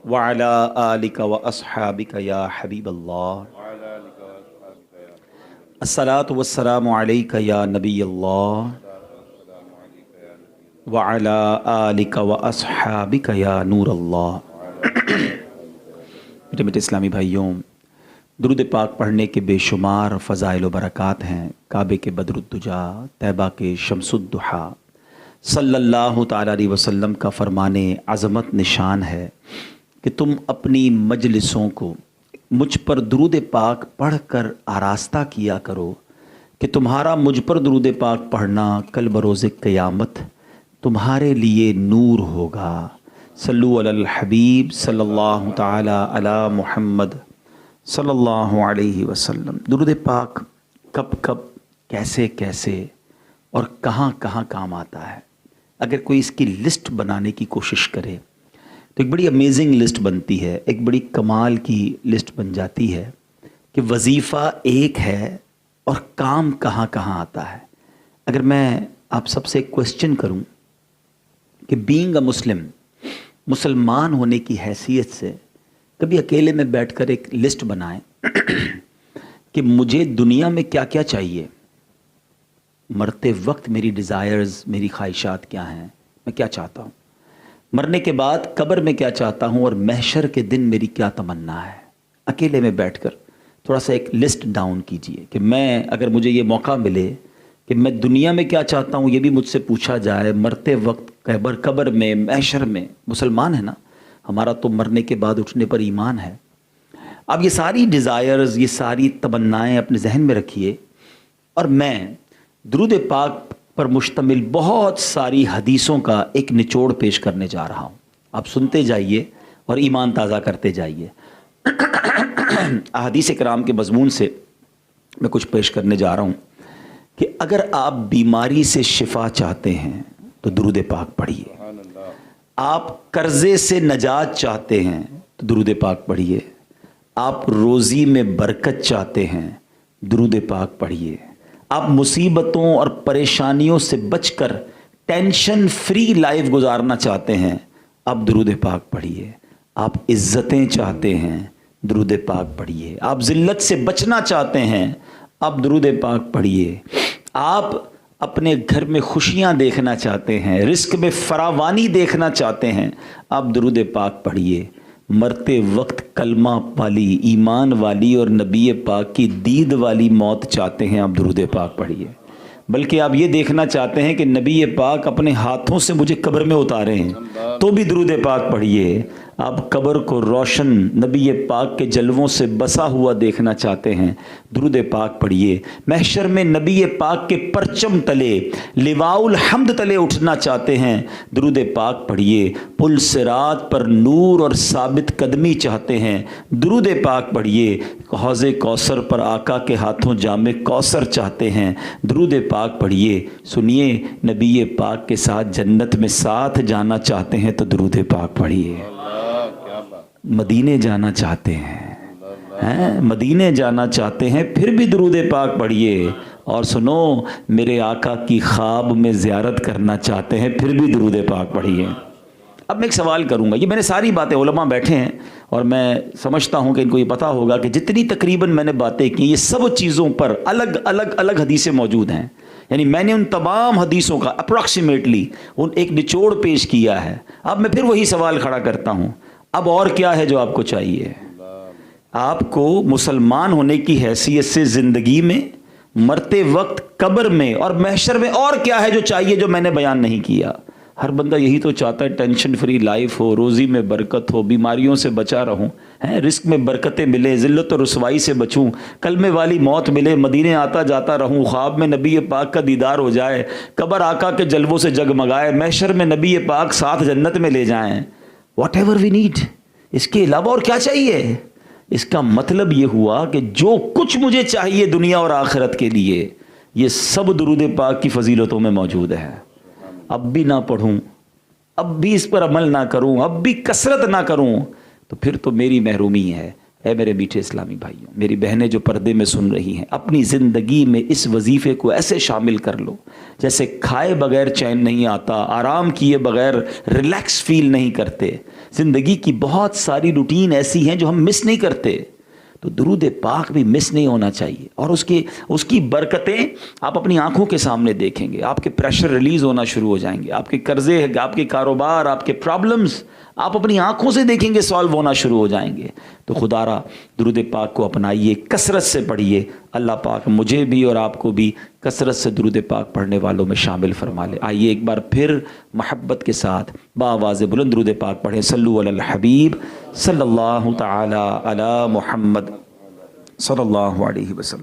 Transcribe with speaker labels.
Speaker 1: वअला आलिका व अस्हाबिका या हबीब अल्लाह। अस्सलातु वस्सलामु अलैका या नबी अल्लाह वअला आलिका व अस्हाबिका या नूर अल्लाह। मेरे बेटे इस्लामी भाइयों, दुरूद पाक पढ़ने के बेशुमार फ़ज़ाइल व बरक़ात हैं। काबे के बदरुद्दुजा, तैबा के शम्सुद्दुहा सल्लल्लाहु ताला अलैहि वसल्लम का फ़रमाने अज़मत निशान है कि तुम अपनी मजलिसों को मुझ पर दुरूद पाक पढ़ कर आरास्ता किया करो कि तुम्हारा मुझ पर दुरूद पाक पढ़ना कल बरोज़ क़यामत तुम्हारे लिए नूर होगा। सल्लु अलल हबीब सल्लल्लाहु ताला अला मुहम्मद सल्लल्लाहु अलैहि वसल्लम। दुरूद पाक कब कब, कैसे कैसे और कहाँ कहाँ काम आता है, अगर कोई इसकी लिस्ट बनाने की कोशिश करे तो एक बड़ी अमेजिंग लिस्ट बनती है, एक बड़ी कमाल की लिस्ट बन जाती है कि वजीफ़ा एक है और काम कहाँ कहाँ आता है। अगर मैं आप सबसे एक क्वेश्चन करूं कि बीइंग अ मुस्लिम, मुसलमान होने की हैसियत से कभी अकेले में बैठकर एक लिस्ट बनाएं कि मुझे दुनिया में क्या क्या चाहिए, मरते वक्त मेरी डिज़ायर्स, मेरी ख्वाहिशात क्या हैं, मैं क्या चाहता हूँ, मरने के बाद कब्र में क्या चाहता हूँ और महशर के दिन मेरी क्या तमन्ना है। अकेले में बैठकर थोड़ा सा एक लिस्ट डाउन कीजिए कि मैं, अगर मुझे ये मौका मिले कि मैं दुनिया में क्या चाहता हूँ ये भी मुझसे पूछा जाए, मरते वक्त कब्र में, महशर में। मुसलमान है ना, हमारा तो मरने के बाद उठने पर ईमान है। अब ये सारी डिज़ायर्स, ये सारी तमन्नाएँ अपने जहन में रखिए और मैं दुरूद पाक पर मुश्तमिल बहुत सारी हदीसों का एक निचोड़ पेश करने जा रहा हूँ। आप सुनते जाइए और ईमान ताज़ा करते जाइए। अहादीस कराम के मज़मून से मैं कुछ पेश करने जा रहा हूँ कि अगर आप बीमारी से शिफा चाहते हैं तो दुरूद पाक पढ़िए, आप कर्ज़े से नजात चाहते हैं तो दुरूद पाक पढ़िए, आप रोज़ी में बरकत चाहते हैं दुरूद पाक पढ़िए, आप मुसीबतों और परेशानियों से बचकर टेंशन फ्री लाइफ गुजारना चाहते हैं, आप दुरूद पाक पढ़िए, आप इज़्ज़तें चाहते हैं दुरूद पाक पढ़िए, आप ज़िल्लत से बचना चाहते हैं आप दुरूद पाक पढ़िए, आप अपने घर में खुशियां देखना चाहते हैं, रिस्क में फरावानी देखना चाहते हैं, आप दुरूद पाक पढ़िए, मरते वक्त कलमा वाली, ईमान वाली और नबी पाक की दीद वाली मौत चाहते हैं, आप दुरूद पाक पढ़िए। बल्कि आप ये देखना चाहते हैं कि नबी पाक अपने हाथों से मुझे कब्र में उतारे हैं तो भी दुरूद पाक पढ़िए। आप कब्र को रोशन नबी पाक के जलवों से बसा हुआ देखना चाहते हैं, दुरूद पाक पढ़िए। महशर में नबी पाक के परचम तले, लिवाउल हम्द तले उठना चाहते हैं, दुरूद पाक पढ़िए। पुल सिरात पर नूर और साबित कदमी चाहते हैं, दुरूद पाक पढ़िए। हौज़े कौसर पर आका के हाथों जामे कौसर चाहते हैं, दुरूद पाक पढ़िए। सुनिए, नबी पाक के साथ जन्नत में साथ जाना चाहते हैं तो दुरूद पाक पढ़िए। मदीने जाना चाहते हैं, मदीने जाना चाहते हैं फिर भी दुरूद पाक पढ़िए। और सुनो, मेरे आका की ख्वाब में ज़ियारत करना चाहते हैं फिर भी दुरूद पाक पढ़िए। अब मैं एक सवाल करूंगा, ये मैंने सारी बातें, उलमा बैठे हैं और मैं समझता हूं कि इनको ये पता होगा कि जितनी तकरीबन मैंने बातें की ये सब चीज़ों पर अलग अलग अलग हदीसें मौजूद हैं। यानी मैंने उन तमाम हदीसों का अप्रॉक्सीमेटली उन एक निचोड़ पेश किया है। अब मैं फिर वही सवाल खड़ा करता हूँ, अब और क्या है जो आपको चाहिए? आपको मुसलमान होने की हैसियत से ज़िंदगी में, मरते वक्त कब्र में और महशर में और क्या है जो चाहिए जो मैंने बयान नहीं किया? हर बंदा यही तो चाहता है, टेंशन फ्री लाइफ हो, रोज़ी में बरकत हो, बीमारियों से बचा रहूं, हैं, रिस्क में बरकतें मिले, ज़िल्लत और रुसवाई से बचूं, कलमे वाली मौत मिले, मदीने आता जाता रहूं, ख्वाब में नबी पाक का दीदार हो जाए, कब्र आका के जलवों से जगमगाए, महशर में नबी पाक साथ जन्नत में ले जाएं। वॉट एवर वी नीड, इसके अलावा और क्या चाहिए? इसका मतलब ये हुआ कि जो कुछ मुझे चाहिए दुनिया और आखिरत के लिए, ये सब दुरूद पाक की फजीलतों में मौजूद है। अब भी ना पढ़ूं, अब भी इस पर अमल ना करूं, अब भी कसरत ना करूं, तो फिर तो मेरी महरूमी है। اے میرے میٹھے اسلامی بھائیوں، میری بہنیں جو پردے میں سن رہی ہیں، اپنی زندگی میں اس وظیفے کو ایسے شامل کر لو جیسے کھائے بغیر چین نہیں آتا، آرام کیے بغیر ریلیکس فیل نہیں کرتے۔ زندگی کی بہت ساری روٹین ایسی ہیں جو ہم مس نہیں کرتے، تو درود پاک بھی مس نہیں ہونا چاہیے، اور اس کی برکتیں آپ اپنی آنکھوں کے سامنے دیکھیں گے۔ آپ کے پریشر ریلیز ہونا شروع ہو جائیں گے، آپ کے قرضے، آپ کے کاروبار، آپ کے پرابلمز آپ اپنی آنکھوں سے دیکھیں گے سالو ہونا شروع ہو جائیں گے۔ تو خدا را درود پاک کو اپنائیے، کثرت سے پڑھیے۔ اللہ پاک مجھے بھی اور آپ کو بھی کثرت سے درود پاک پڑھنے والوں میں شامل فرما لے۔ آئیے ایک بار پھر محبت کے ساتھ بآواز بلند درود پاک پڑھیں۔ صلو علی الحبیب صلی اللہ تعالی علی محمد صلی اللہ علیہ وسلم۔